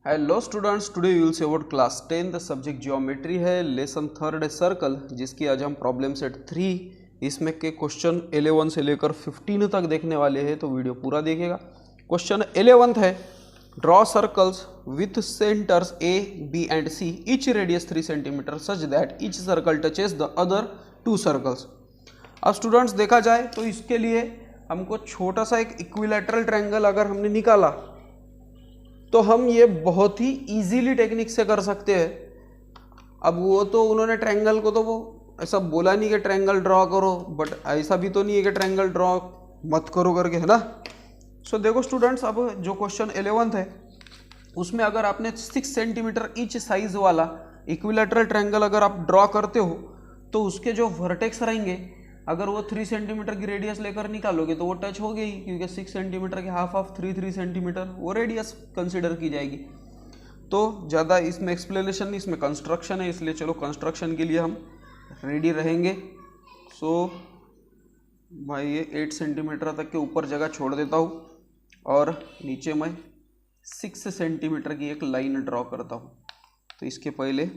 Hello students, today you will see about class 10 the subject geometry है, lesson third है circle, जिसकी आज हम प्रॉब्लम सेट 3 इसमें के क्वेश्चन 11 से लेकर 15 तक देखने वाले हैं, तो वीडियो पूरा देखिएगा। क्वेश्चन 11 है, draw circles with centres A B and C, each radius 3 centimetre such that each circle touches the other 2 circles. अब स्टूडेंट्स देखा जाए तो इसके लिए हमको छोटा सा एक इक्विलैटरल ट्रायंगल अगर हमने निकाला तो हम ये बहुत ही इजीली टेक्निक से कर सकते हैं। अब वो तो उन्होंने ट्रायंगल को तो वो ऐसा बोला नहीं कि ट्रायंगल ड्रॉ करो, बट ऐसा भी तो नहीं है कि ट्रायंगल ड्रॉ मत करो करके, है ना। सो देखो स्टूडेंट्स, अब जो क्वेश्चन 11 है उसमें अगर आपने 6 सेंटीमीटर ईच साइज वाला इक्विलैटरल ट्रायंगल अगर आप ड्रॉ करते हो तो उसके जो वर्टेक्स रहेंगे अगर वो 3 सेंटीमीटर की रेडियस लेकर निकालोगे तो वो टच हो गई, क्योंकि 6 सेंटीमीटर के हाफ ऑफ 3 सेंटीमीटर वो रेडियस कंसीडर की जाएगी। तो ज़्यादा इसमें एक्सप्लेनेशन नहीं, इसमें कंस्ट्रक्शन है, इसलिए चलो कंस्ट्रक्शन के लिए हम रेडी रहेंगे। सो भाई ये 8 सेंटीमीटर तक के ऊपर जगह छोड़ देता हूँ और नीचे मैं 6 सेंटीमीटर की एक लाइन ड्रॉ करता हूँ। तो इसके पहले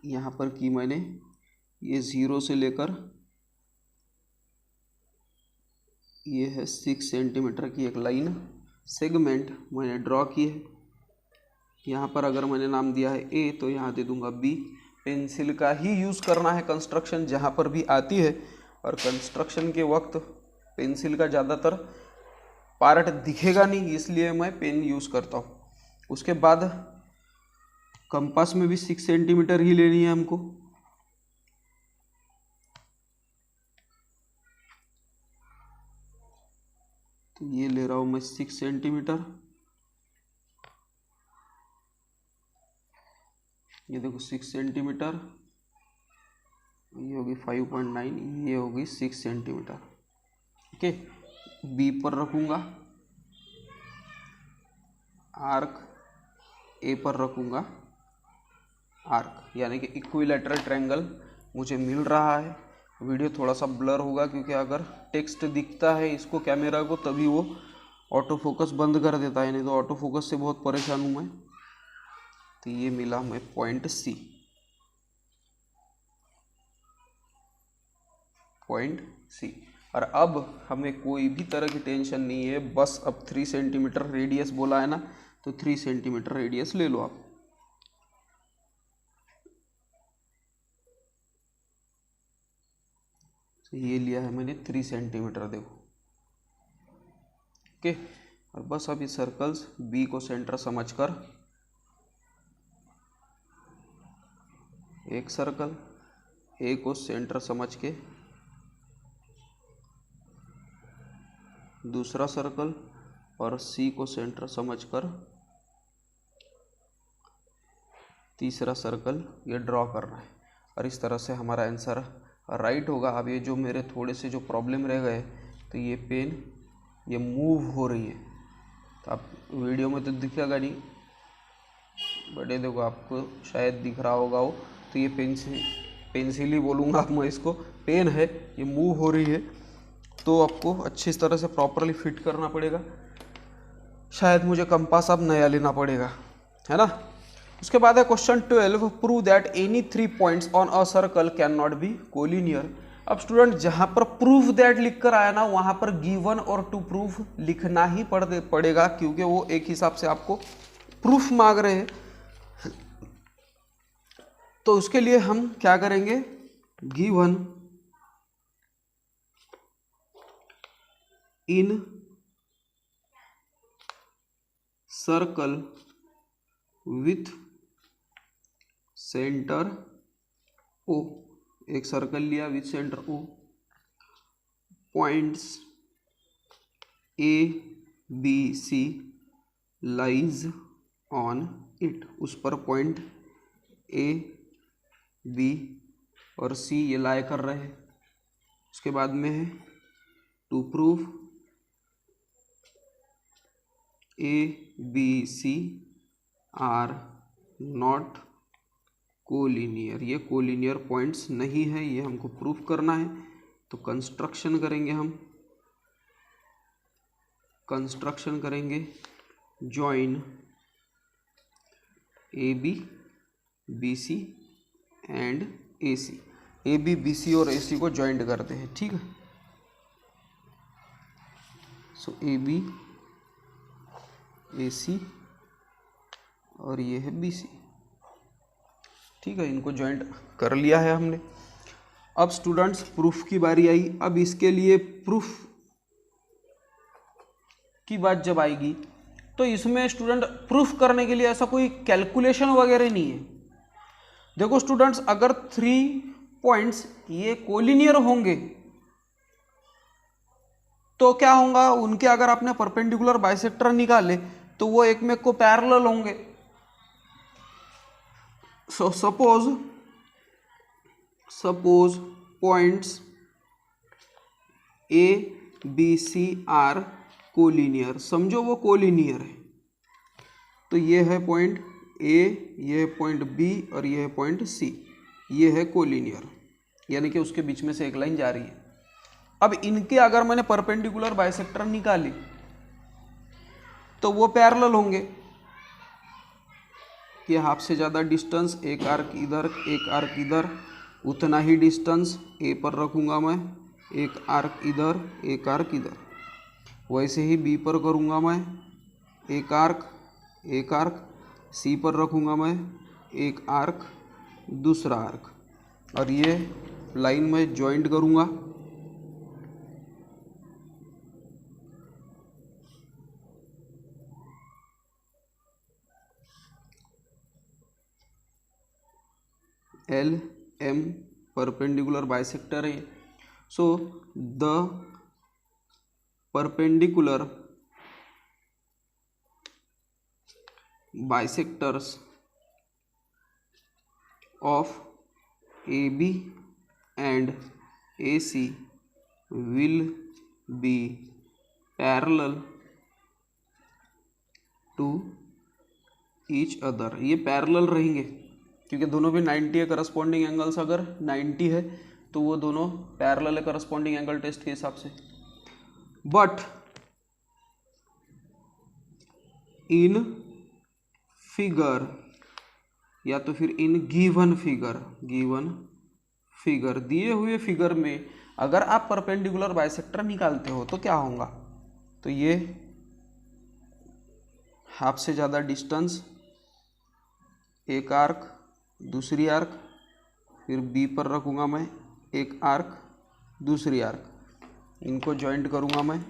यहाँ पर की मैंने ये 0 से लेकर ये है 6 सेंटीमीटर की एक लाइन सेगमेंट मैंने ड्रॉ की है। यहाँ पर अगर मैंने नाम दिया है ए तो यहाँ दे दूंगा बी। पेंसिल का ही यूज़ करना है कंस्ट्रक्शन जहाँ पर भी आती है, और कंस्ट्रक्शन के वक्त पेंसिल का ज़्यादातर पार्ट दिखेगा नहीं, इसलिए मैं पेन यूज़ करता हूँ। उसके बाद कंपास में भी 6 सेंटीमीटर ही लेनी है हमको। तो ये ले रहा हूँ मैं 6 सेंटीमीटर। ये देखो 6 सेंटीमीटर, ये होगी 5.9, ये होगी 6 सेंटीमीटर। ओके, बी पर रखूँगा आर्क, ए पर रखूँगा आर्क, यानी कि इक्विलैटरल ट्रायंगल मुझे मिल रहा है। वीडियो थोड़ा सा ब्लर होगा क्योंकि अगर टेक्स्ट दिखता है इसको कैमरा को तभी वो ऑटो फोकस बंद कर देता है, नहीं तो ऑटो फोकस से बहुत परेशान हूँ मैं। तो ये मिला हमें पॉइंट सी, और अब हमें कोई भी तरह की टेंशन नहीं है, बस अब 3 सेंटीमीटर रेडियस बोला है ना, तो 3 सेंटीमीटर रेडियस ले लो आप। तो ये लिया है मैंने 3 सेंटीमीटर, देखो। ओके, और बस अभी सर्कल्स बी को सेंटर समझकर एक सर्कल, ए को सेंटर समझ के दूसरा सर्कल, और सी को सेंटर समझकर तीसरा सर्कल ये ड्रॉ करना है, और इस तरह से हमारा आंसर राइट होगा। अब ये जो मेरे थोड़े से जो प्रॉब्लम रह गए, तो ये पेन ये मूव हो रही है, तो आप वीडियो में तो दिखेगा नहीं, बट ये देखो आपको शायद दिख रहा होगा वो। तो ये पेंसिल ही बोलूँगा अब मैं इसको, पेन है, ये मूव हो रही है, तो आपको अच्छी तरह से प्रॉपरली फिट करना पड़ेगा। शायद मुझे कंपास अब नया लेना पड़ेगा, है ना। उसके बाद है question 12, prove that any 3 points on a circle can not be collinear. अब स्टूडेंट जहाँ पर प्रूव दैट लिख कर आया ना, वहाँ पर गिवन और टू प्रूफ लिखना ही पड़ेगा, क्योंकि वो एक हिसाब से आपको प्रूफ मांग रहे हैं। तो उसके लिए हम क्या करेंगे, given in circle with centre O, एक सर्कल लिया with centre O, points A B C lies on it, उस पर पॉइंट ए बी और सी ये लाए कर रहे हैं। उसके बाद में है to prove A B C are not collinear, ये कोलिनियर पॉइंट्स नहीं है, ये हमको प्रूफ करना है। तो कंस्ट्रक्शन करेंगे हम, कंस्ट्रक्शन करेंगे join A B B C and A C, A B B C और ए सी को ज्वाइंट करते हैं, ठीक है। सो ए बी ए सी और ये है बी सी, ठीक है, इनको ज्वाइंट कर लिया है हमने। अब स्टूडेंट्स प्रूफ की बारी आई। अब इसके लिए प्रूफ की बात जब आएगी तो इसमें स्टूडेंट प्रूफ करने के लिए ऐसा कोई कैलकुलेशन वगैरह नहीं है। देखो स्टूडेंट्स, अगर 3 पॉइंट्स ये कोलिनियर होंगे तो क्या होगा, उनके अगर आपने परपेंडिकुलर बाइसेक्टर निकाले तो वो एक में को पैरेलल होंगे। So suppose points A B C are collinear, समझो वो कोलिनियर है, तो ये है पॉइंट ए, ये है पॉइंट बी और ये है पॉइंट सी, ये है कोलिनियर, यानी कि उसके बीच में से एक लाइन जा रही है। अब इनके अगर मैंने परपेंडिकुलर बाइसेक्टर निकाली तो वो पैरेलल होंगे। ये हाफ से ज़्यादा डिस्टेंस, एक आर्क इधर एक आर्क इधर, उतना ही डिस्टेंस ए पर रखूँगा मैं, एक आर्क इधर एक आर्क इधर। वैसे ही बी पर करूँगा मैं, एक आर्क, सी पर रखूँगा मैं, एक आर्क दूसरा आर्क, और ये लाइन में जॉइंट करूँगा। एल एम परपेंडिकुलर बाइसेक्टर है। So the perpendicular bisectors of AB and AC will be parallel to each other। ये पैरेलल रहेंगे क्योंकि दोनों भी 90 है, करस्पॉन्डिंग एंगल्स अगर 90 है तो वो दोनों पैरेलल है करस्पॉन्डिंग एंगल टेस्ट के हिसाब से। बट इन फिगर या तो फिर इन गिवन फिगर दिए हुए फिगर में अगर आप परपेंडिकुलर बाइसेक्टर निकालते हो तो क्या होगा, तो ये हाफ से ज़्यादा डिस्टेंस, एक आर्क दूसरी आर्क, फिर बी पर रखूँगा मैं, एक आर्क दूसरी आर्क, इनको जॉइंट करूँगा मैं।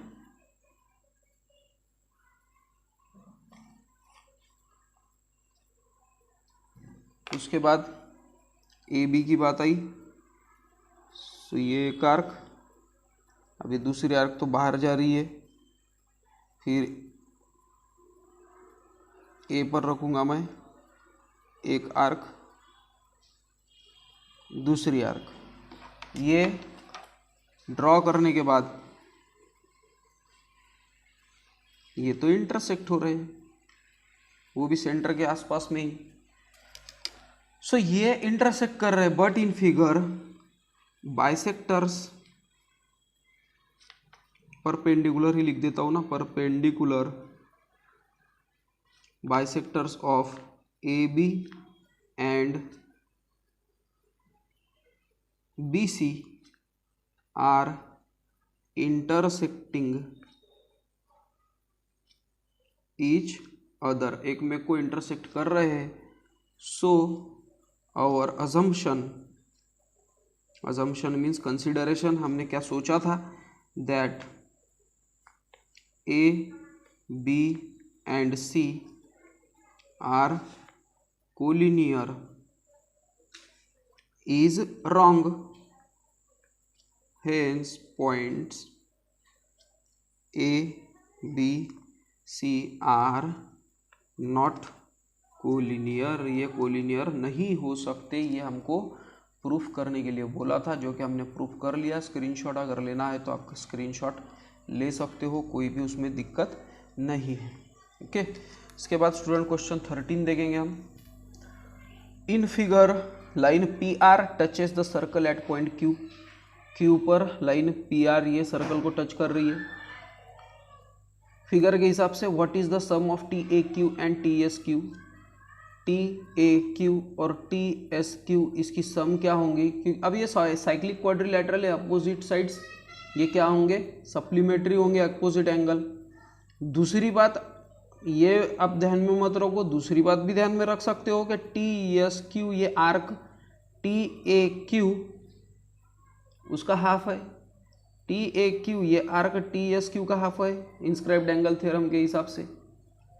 उसके बाद ए बी की बात आई, तो ये एक आर्क, अभी दूसरी आर्क तो बाहर जा रही है, फिर ए पर रखूँगा मैं, एक आर्क दूसरी आर्क। ये ड्रॉ करने के बाद ये तो इंटरसेक्ट हो रहे हैं, वो भी सेंटर के आसपास में ही। सो ये इंटरसेक्ट कर रहे हैं, but in figure bisectors, perpendicular ही लिख देता हूं ना, perpendicular bisectors of A B and B C are intersecting each other, एक में को इंटरसेक्ट कर रहे हैं। So our assumption means consideration, हमने क्या सोचा था, that A B and C are collinear is wrong, hence points A B C are not collinear, ये कोलिनियर नहीं हो सकते। ये हमको प्रूफ करने के लिए बोला था, जो कि हमने प्रूफ कर लिया। स्क्रीनशॉट अगर लेना है तो आप स्क्रीनशॉट ले सकते हो, कोई भी उसमें दिक्कत नहीं है। ओके, इसके बाद स्टूडेंट क्वेश्चन 13 देखेंगे हम। In figure line P R touches the circle at point Q, Q पर लाइन पी आर ये सर्कल को टच कर रही है। फिगर के हिसाब से what is the sum of T A Q and T S Q. T A Q और टी एस क्यू इसकी सम क्या होंगी, क्योंकि अब ये साइक्लिक क्वाड्रिलेटरल है, अपोजिट साइड्स ये क्या होंगे, सप्लीमेंट्री होंगे, अपोजिट एंगल। दूसरी बात ये अब ध्यान में मत रखो, दूसरी बात भी ध्यान में रख सकते हो कि टी एस क्यू ये आर्क टी ए क्यू उसका हाफ है, टी ए क्यू ये आर्क टी एस क्यू का हाफ है इंस्क्राइब्ड एंगल थ्योरम के हिसाब से।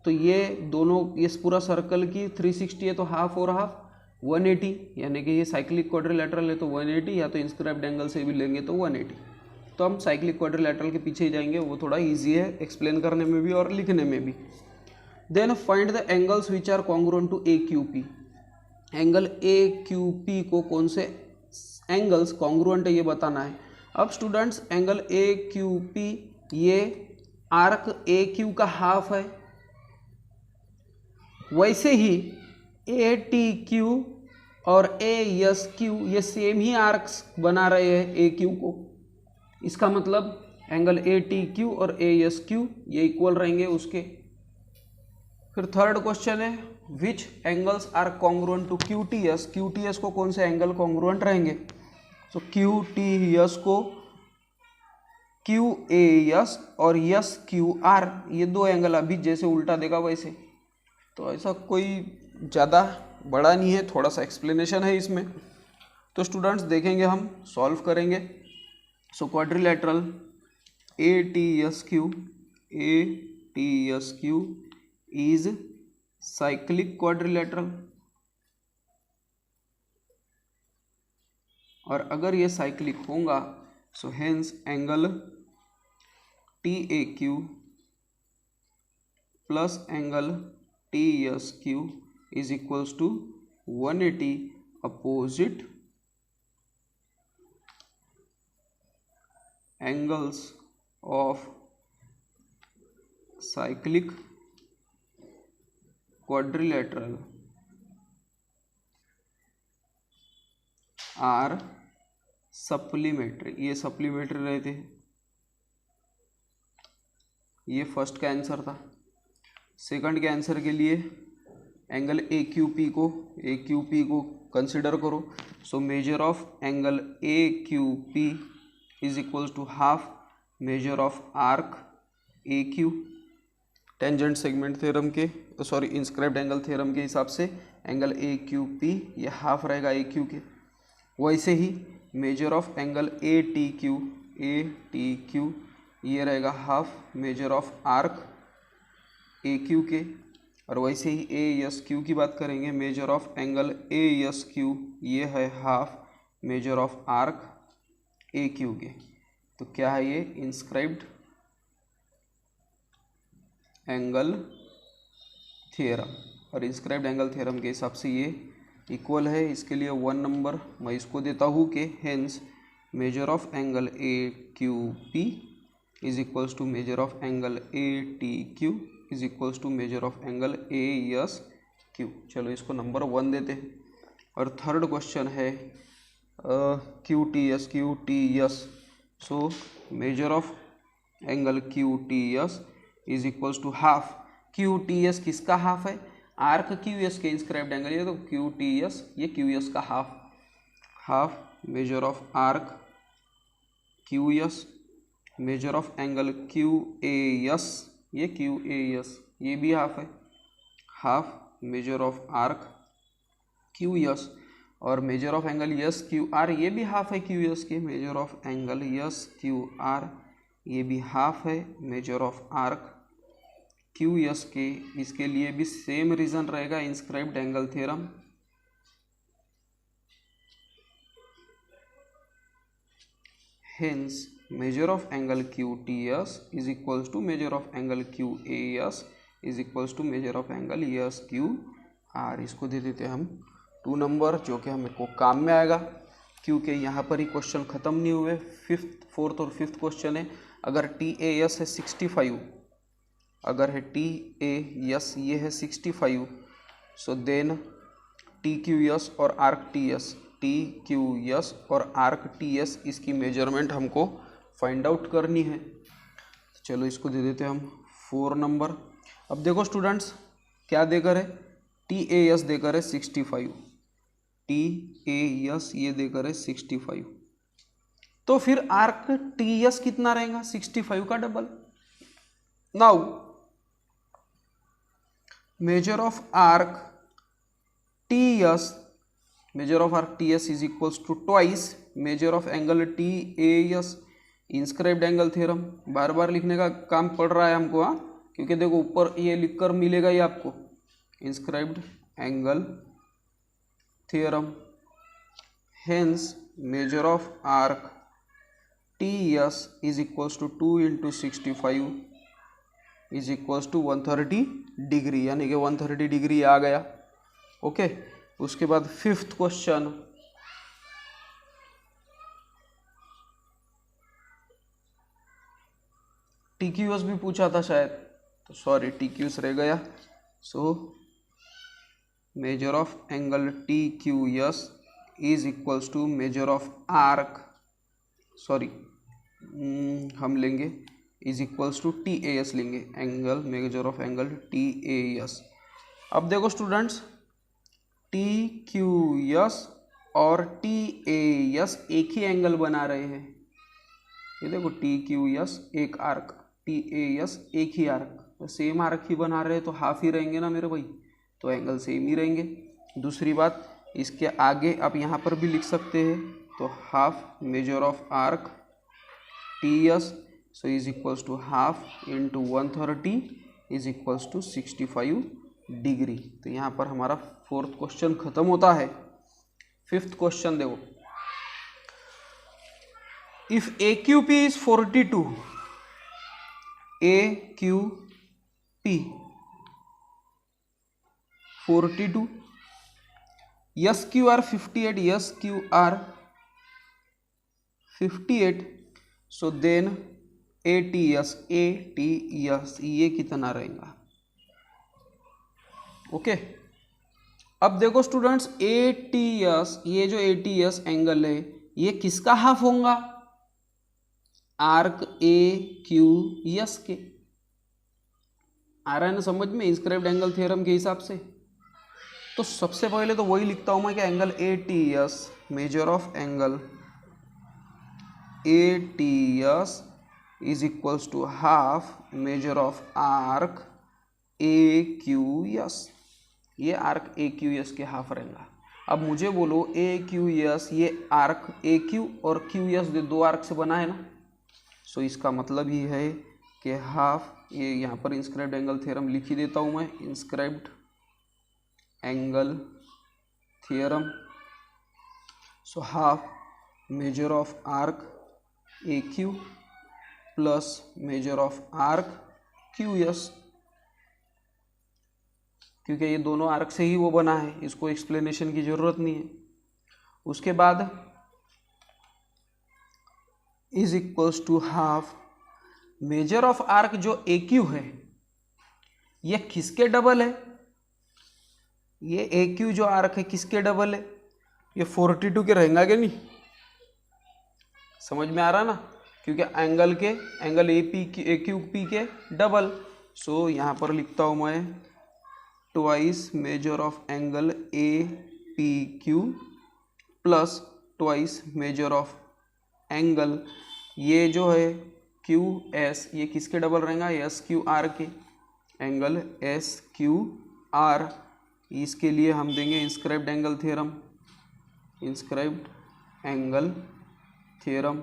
तो ये दोनों, ये पूरा सर्कल की 360 है तो हाफ और हाफ 180, यानी कि ये साइक्लिक क्वाड्रिलेटरल है तो 180, या तो इंस्क्राइब्ड एंगल से भी लेंगे तो 180। तो हम साइक्लिक क्वाड्रिलेटरल के पीछे ही जाएंगे, वो थोड़ा इजी है एक्सप्लेन करने में भी और लिखने में भी। Then find the angles which are congruent to A Q P. Angle A Q P को कौन से एंगल्स कॉन्ग्रुएंट है ये बताना है। अब students angle A Q P ये आर्क ए क्यू का हाफ है, वैसे ही ए टी क्यू और ए एस क्यू ये सेम ही आर्क्स बना रहे हैं ए क्यू को। इसका मतलब एंगल ए टी क्यू और ए एस क्यू ये इक्वल रहेंगे उसके। फिर थर्ड क्वेश्चन है which angles are congruent to Q T S. Q T S को कौन से एंगल कॉन्ग्रुएंट रहेंगे, तो क्यू टी एस को क्यू ए एस और एस क्यू आर ये दो एंगल, अभी जैसे उल्टा देखा वैसे, तो ऐसा कोई ज़्यादा बड़ा नहीं है, थोड़ा सा एक्सप्लेनेशन है इसमें। तो स्टूडेंट्स देखेंगे, हम सॉल्व करेंगे। So quadrilateral A T S Q is cyclic quadrilateral, और अगर ये साइक्लिक होगा so hence angle T A Q plus angle T S Q is equals to 180 opposite angles of cyclic quadrilateral are supplementary. ये supplementary रहते हैं, ये first का answer था। सेकंड के आंसर के लिए एंगल ए क्यू पी को कंसिडर करो। So measure of angle A Q P is equals to half measure of arc A Q. Tangent segment theorem के इंस्क्राइब्ड एंगल थ्योरम के हिसाब से एंगल ए क्यू पी ये half रहेगा A Q के। वैसे ही measure of angle A T Q ये रहेगा half measure of arc A Q के। और वैसे ही ए एस क्यू की बात करेंगे, major of angle A S Q ये है half measure of arc A Q के। तो क्या है ये इंस्क्राइब्ड एंगल थ्योरम, और इंस्क्राइब्ड एंगल थ्योरम के हिसाब से ये इक्वल है। इसके लिए 1 नंबर मैं इसको देता हूँ कि hence measure of angle A Q P is equals to measure of angle A T Q is equals to measure of angle A S Q. चलो इसको नंबर 1 देते हैं। और थर्ड क्वेश्चन है Q T S. So measure of angle Q T S is equals to half. Q T S किसका half है, arc Q S के inscribed angle, ये तो क्यू टी एस ये क्यू एस का half measure of arc Q S, measure of angle Q A S ये Q A S ये भी हाफ है, half measure of arc Q S, और measure of angle S Q R ये भी half है Q S के, measure of angle S Q R ये भी हाफ है measure of arc Q S के। इसके लिए भी सेम रीजन रहेगा inscribed angle theorem. Hence measure of angle Q T S is equals to measure of angle Q A S is equals to measure of angle S Q R. इसको दे देते हम 2 number, जो कि हमें को काम में आएगा, क्योंकि यहाँ पर ही क्वेश्चन ख़त्म नहीं हुए। 4th और 5th क्वेश्चन है। अगर टी ए एस है 65, अगर है टी ए एस ये है 65, so then T Q S और arc T S, T Q S और आर्क टी एस इसकी मेजरमेंट हमको फाइंड आउट करनी है। चलो इसको दे देते हैं हम 4 नंबर। अब देखो स्टूडेंट्स क्या देकर है, TAS देकर है 65, TAS ये देकर है 65, तो फिर आर्क TS कितना रहेगा, 65 का double. Now measure of arc TS, measure of arc TS is equals to twice measure of angle TAS, inscribed angle theorem. बार बार लिखने का काम पड़ रहा है हमको, हाँ, क्योंकि देखो ऊपर ये लिखकर मिलेगा ही आपको, inscribed angle theorem. Hence measure of arc TS is equals to 2 into 65 is equals to 130 degree, यानी कि 130 डिग्री आ गया। ओके, उसके बाद 5th क्वेश्चन, TQS भी पूछा था शायद, तो सॉरी TQS रह गया। So measure of angle TQS is equals to measure of arc, sorry हम लेंगे इज इक्वल्स टू TAS लेंगे, angle measure of angle TAS। अब देखो स्टूडेंट्स TQS और TAS एक ही एंगल बना रहे हैं, ये देखो TQS एक आर्क, TAS एक ही आर्क, तो सेम आर्क ही बना रहे हैं तो हाफ ही रहेंगे ना मेरे भाई, तो एंगल सेम ही रहेंगे। दूसरी बात, इसके आगे आप यहाँ पर भी लिख सकते हैं, तो half measure of arc TS so is equals to half into 130 is equals to 65 degree. तो यहाँ पर हमारा 4th क्वेश्चन खत्म होता है। 5th क्वेश्चन देखो, if AQP is 42, AQP 42, SQR 58, SQR 58, so then ATS ये कितना रहेगा। ओके, अब देखो स्टूडेंट्स ATS, ये जो ATS एंगल है ये किसका हाफ होगा, आर्क AQS के। आ रहा है ना समझ में, इंस्क्राइब्ड एंगल थ्योरम के हिसाब से। तो सबसे पहले तो वही लिखता हूं मैं कि angle ATS, measure of angle ATS is equals to half measure of arc AQS, ये आर्क AQS के हाफ रहेगा। अब मुझे बोलो AQS, ये आर्क AQ और QS दो आर्क से बना है ना, सो इसका मतलब ही है कि हाफ, ये यहाँ पर इंस्क्राइब्ड एंगल थ्योरम लिख ही देता हूँ मैं, inscribed angle theorem. So half measure of arc AQ plus measure of arc QS, क्योंकि ये दोनों आर्क से ही वो बना है, इसको एक्सप्लेनेशन की जरूरत नहीं है। उसके बाद is equals to half measure of arc जो AQ है ये किसके डबल है, ये AQ जो आर्क है किसके डबल है, ये 42 के रहेगा कि नहीं, समझ में आ रहा ना, क्योंकि एंगल AQP के डबल। सो यहाँ पर लिखता हूँ मैं twice measure of angle APQ plus twice measure of angle, ये जो है QS ये किसके डबल रहेगा, SQR के, एंगल SQR। इसके लिए हम देंगे inscribed angle theorem, inscribed angle theorem.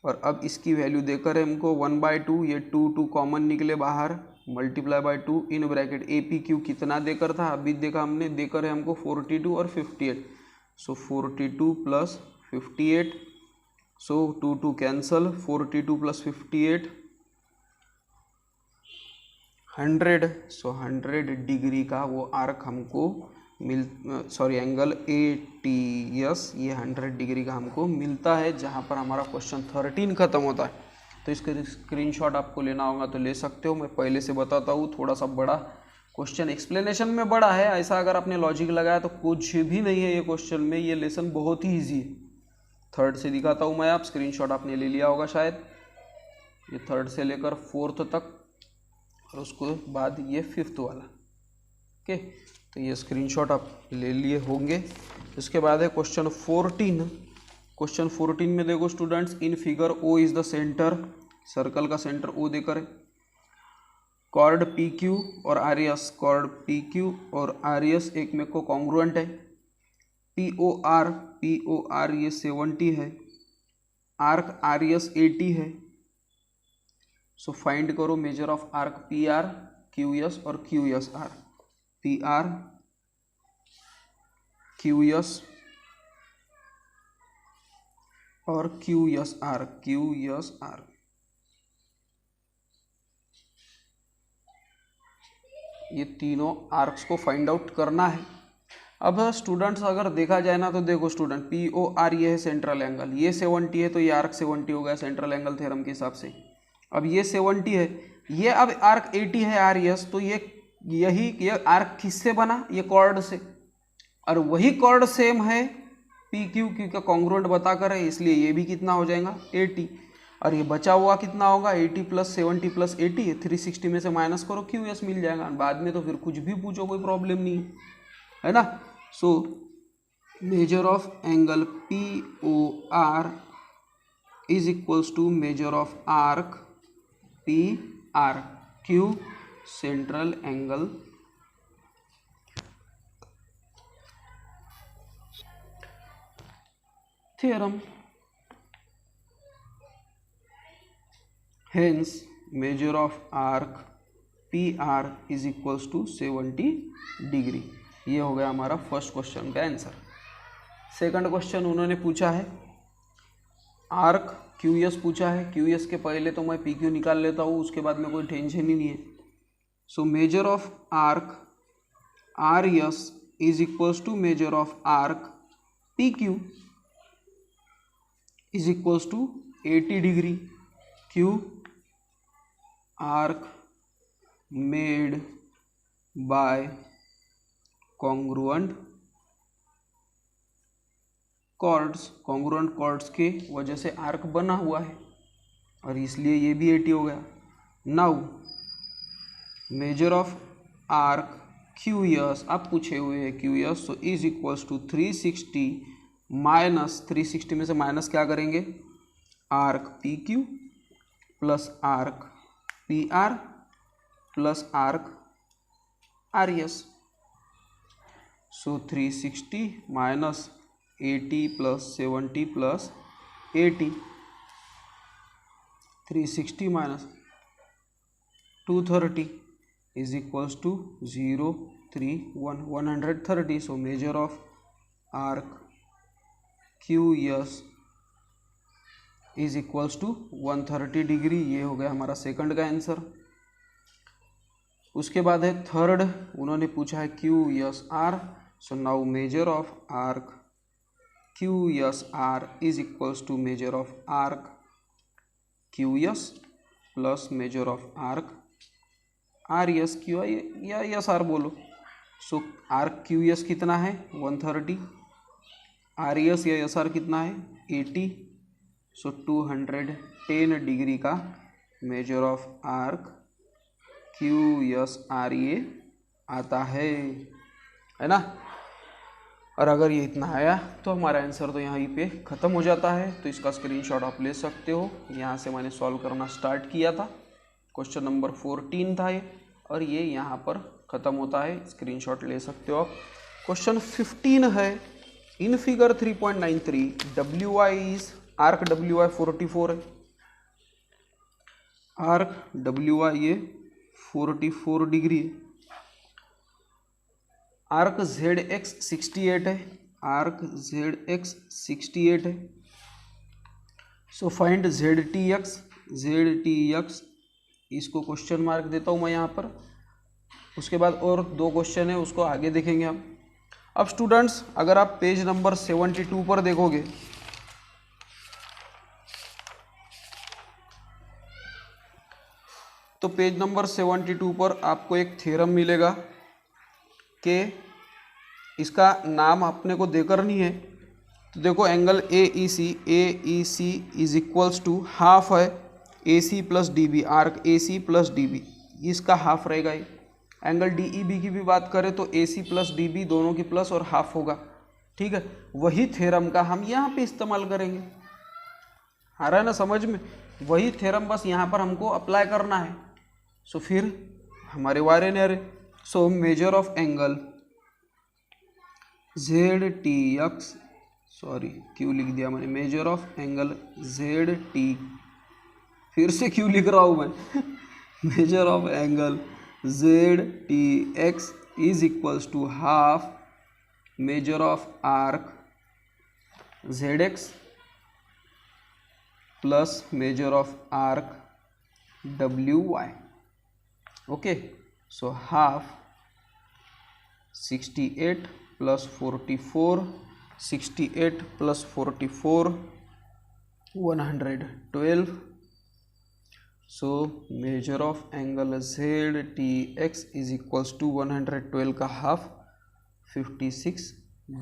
और अब इसकी वैल्यू देकर हमको 1/2, ये 2 कॉमन निकले बाहर, multiply by 2 in bracket APQ कितना देकर था, अभी देखा हमने, देकर है हमको 42 और 58। सो 42 प्लस 58, सो 2 कैंसल, 42 प्लस 58 100, सो 100 डिग्री का वो आर्क हमको एंगल ATS ये 100 डिग्री का हमको मिलता है, जहाँ पर हमारा क्वेश्चन 13 खत्म होता है। तो इसका स्क्रीनशॉट आपको लेना होगा तो ले सकते हो, मैं पहले से बताता हूँ, थोड़ा सा बड़ा क्वेश्चन एक्सप्लेनेशन में बड़ा है, ऐसा अगर आपने लॉजिक लगाया तो कुछ भी नहीं है ये क्वेश्चन में, ये लेसन बहुत ही ईजी है। 3rd से दिखाता हूँ मैं, आप स्क्रीनशॉट आपने ले लिया होगा शायद, ये थर्ड से लेकर फोर्थ तक, और उसके बाद ये फिफ्थ वाला। ओके, तो ये स्क्रीनशॉट आप ले लिए होंगे। इसके बाद है क्वेश्चन 14। क्वेश्चन 14 में देखो students, in figure O is the centre, circle का सेंटर ओ देकर है। कॉर्ड पी क्यू और R S, chord P Q और आर एस एक में को कॉन्ग्रुएंट है। पी ओ आर ये 70 है, आर्क आर एस 80 है। सो फाइंड करो measure of arc P R Q S और Q S R. P R Q S और Q S R, Q S R. ये तीनों आर्क्स को फाइंड आउट करना है। अब स्टूडेंट्स अगर देखा जाए ना, तो देखो स्टूडेंट, पी ओ आर ये है सेंट्रल एंगल, ये 70 है, तो ये आर्क 70 हो गया सेंट्रल एंगल थ्योरम के हिसाब से। अब ये 70 है, ये अब आर्क 80 है आर एस, तो ये आर्क किससे बना, ये कॉर्ड से, और वही कॉर्ड सेम है पी क्यू का कॉन्ग्रुएंट बताकर है, इसलिए ये भी कितना हो जाएगा 80, और ये बचा हुआ कितना होगा 80 + 70 + 80, 360 में से माइनस करो, क्यू एस मिल जाएगा। बाद में तो फिर कुछ भी पूछो, कोई प्रॉब्लम नहीं है ना। So measure of angle P O R is equals to measure of arc P R, Q central angle theorem. Hence measure of arc PR is equals to 70 degree. ये हो गया हमारा फर्स्ट क्वेश्चन का answer. Second question उन्होंने पूछा है arc QS पूछा है। QS के पहले तो मैं PQ निकाल लेता हूँ, उसके बाद में कोई टेंशन ही नहीं है। So measure of arc RS is equals to measure of arc PQ is equals to 80 degree. Q arc made by congruent chords, congruent chords के वजह से आर्क बना हुआ है, और इसलिए ये भी 80 हो गया। Now measure of arc QS आप पूछे हुए हैं QS, so is equals to 360 minus 360 में से माइनस क्या करेंगे, arc PQ plus arc PR plus arc RS। So 360 minus 80 plus 70 plus 80, 360 minus 230 is equals to 031 130। So measure of arc QS is equals to 130 degree. ये हो गया हमारा second का answer. उसके बाद है थर्ड, उन्होंने पूछा है QSR। So now measure of arc QSR is equals to measure of arc QS plus measure of arc RS, Q या SR बोलो। सो आर्क QS कितना है 130, RS या SR कितना है 80। सो 210 डिग्री का मेजर ऑफ आर्क QSR ये आता है ना। और अगर ये इतना आया तो हमारा आंसर तो यहीं पे ख़त्म हो जाता है। तो इसका स्क्रीनशॉट आप ले सकते हो। यहाँ से मैंने सॉल्व करना स्टार्ट किया था, क्वेश्चन नंबर 14 था ये, और ये यहाँ पर ख़त्म होता है, स्क्रीनशॉट ले सकते हो आप। क्वेश्चन 15 है, in figure 3.93 WI is arc WI 44 है, आर्क WI ये 44 डिग्री है, आर्क ZX 68 है, आर्क ZX 68 है। सो फाइंड ZTX, ZTX इसको क्वेश्चन मार्क देता हूँ मैं यहाँ पर। उसके बाद और दो क्वेश्चन है, उसको आगे देखेंगे हम। अब स्टूडेंट्स अगर आप पेज नंबर 72 पर देखोगे तो पेज नंबर 72 पर आपको एक थ्योरम मिलेगा कि इसका नाम अपने को देकर नहीं है। तो देखो angle AEC is equals to half है A C plus D B, arc A C plus D B, इसका हाफ रहेगा ये। एंगल डी ई बी की भी बात करें तो ए सी प्लस डी बी दोनों की प्लस और हाफ होगा, ठीक है। वही थ्योरम का हम यहाँ पे इस्तेमाल करेंगे, आ रहा है ना समझ में, वही थ्योरम बस यहाँ पर हमको अप्लाई करना है। सो फिर हमारे वारे ने अरे, so measure of angle Z T X, sorry क्यों लिख दिया मैंने, measure of angle Z T, फिर से क्यों लिख रहा हूँ मैं measure of angle Z T X is equals to half measure of arc Z X plus measure of arc W Y. Okay, so half 68 plus 44, 68 plus 44 112। So measure of angle Z T X is equals to 112 का half 56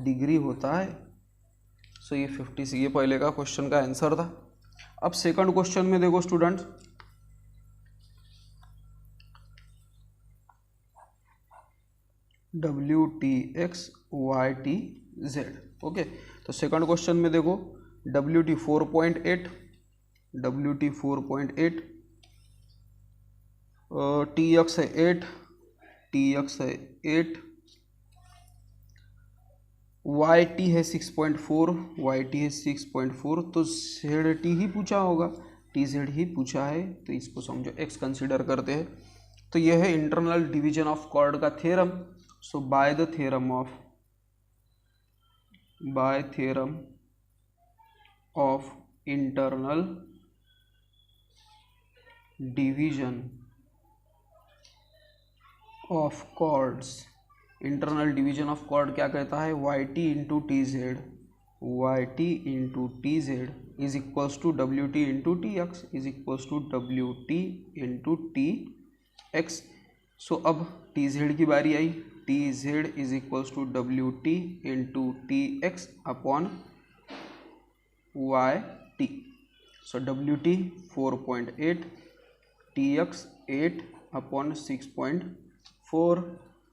degree होता है। सो ये 56, ये पहले का question का answer था। अब सेकंड क्वेश्चन में देखो students, W T X Y T Z. Okay, तो सेकंड क्वेश्चन में देखो W T 4.8, W T 4.8, T X है 8, टी एक्स है 8, वाई टी है 6.4, वाई टी है 6.4, तो जेड टी ही पूछा होगा, टी जेड ही पूछा है, तो इसको समझो एक्स कंसिडर करते हैं। तो यह है इंटरनल डिवीजन ऑफ कॉर्ड का theorem. So by theorem of internal division of chords, internal division of chord क्या कहता है, Y T into T Z, Y T into T Z is equals to W T into T X is equals to W T into T X. So अब T Z की बारी आई, T Z is equals to W T into T X upon Y T. So W T 4.8, T x 8 upon 6.4,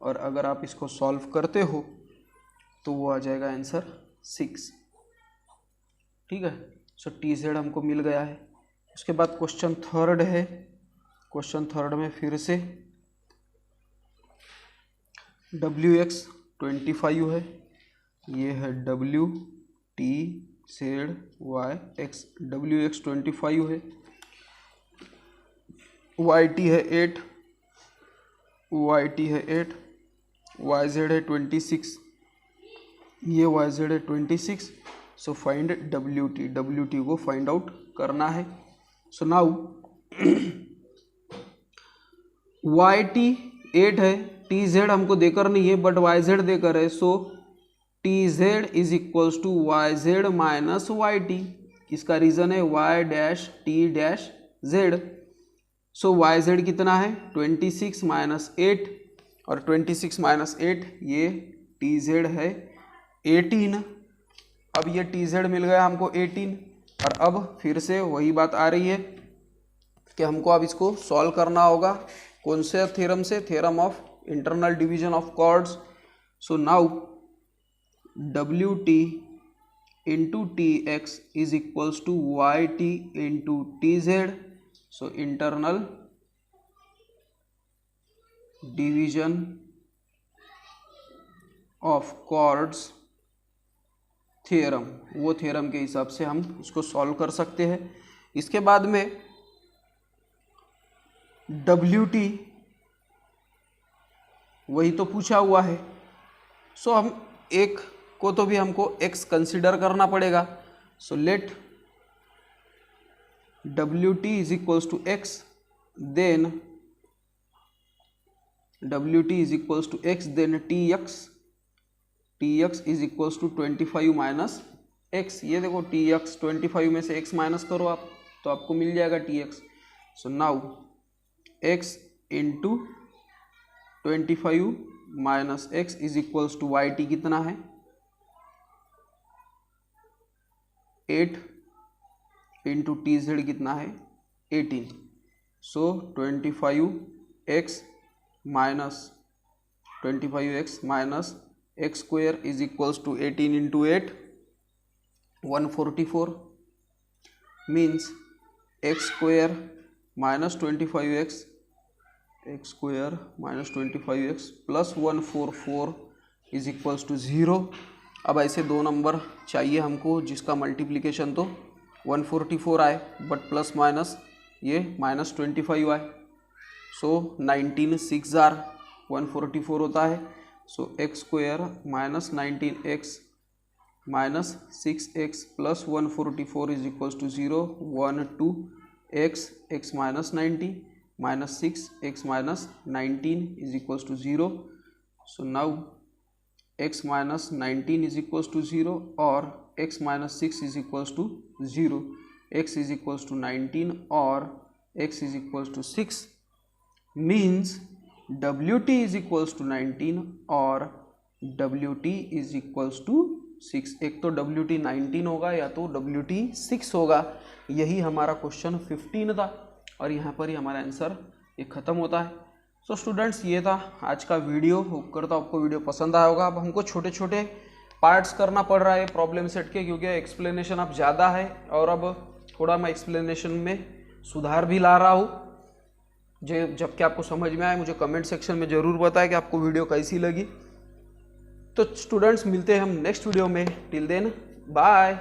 और अगर आप इसको solve करते हो तो वो आ जाएगा आंसर 6, ठीक है। सो टी जेड हमको मिल गया है। उसके बाद क्वेश्चन थर्ड है, क्वेश्चन थर्ड में फिर से डब्ल्यू एक्स 25 है, ये है W T Z Y X, W X 25 है, वाई टी है 8, वाई टी है 8, वाई जेड है 26, ये वाई जेड है 26। So find W T, W T को फाइंड आउट करना है। सो नाउ वाई टी 8 है, टी जेड हमको देकर नहीं है बट वाई जेड देकर है। So T Z is equals to Y Z minus Y T, इसका रीजन है Y dash T dash Z. So Y Z कितना है 26 माइनस 8, और 26 माइनस 8 ये टी जेड है 18। अब ये टी जेड मिल गया हमको 18, और अब फिर से वही बात आ रही है कि हमको अब इसको सॉल्व करना होगा, कौन से थ्योरम से, theorem of internal division of chords. So now W T into T X is equals to Y T into T Z. So internal division of chords theorem, वो थ्योरम के हिसाब से हम इसको सॉल्व कर सकते हैं। इसके बाद में डब्ल्यू टी वही तो पूछा हुआ है, सो हम एक को तो भी हमको x कंसिडर करना पड़ेगा। So let W T is equals to X, then W T is equals to X, then T X is equals to 25 minus X. ये देखो टी एक्स 25 में से x माइनस करो आप तो आपको मिल जाएगा T X. So now x into 25 minus X is equals to Y T कितना है 8 इंटू टी जेड कितना है 18. So 25x minus x square is equals to 18 into 8, 144, means x square minus 25x plus 144 is equals to 0. अब ऐसे दो number चाहिए हमको जिसका मल्टीप्लिकेशन तो 144 आए बट प्लस माइनस ये -25 आए. सो 19 6 जार 144 होता है. So x square minus 19x minus 6x plus 144 is equals to 0. 1 2 x minus 90 minus 6x minus 19 is equals to 0. So now x minus 19 is equals to 0 और x minus 6 is equals to 0. x is equals to 19 और x is equals to 6 means WT is equals to 19 और WT is equals to 6. एक तो WT 19 होगा या तो WT 6 होगा. यही हमारा क्वेश्चन 15 था और यहाँ पर ही हमारा आंसर ये ख़त्म होता है. सो स्टूडेंट्स ये था आज का वीडियो. होप करता हूँ आपको वीडियो पसंद आया होगा. अब हमको छोटे छोटे पार्ट्स करना पड़ रहा है प्रॉब्लम सेट के क्योंकि एक्सप्लेनेशन अब ज़्यादा है और अब थोड़ा मैं एक्सप्लेनेशन में सुधार भी ला रहा हूँ. जबकि आपको समझ में आए मुझे कमेंट सेक्शन में ज़रूर बताएं कि आपको वीडियो कैसी लगी. तो स्टूडेंट्स मिलते हैं हम नेक्स्ट वीडियो में. Till then bye.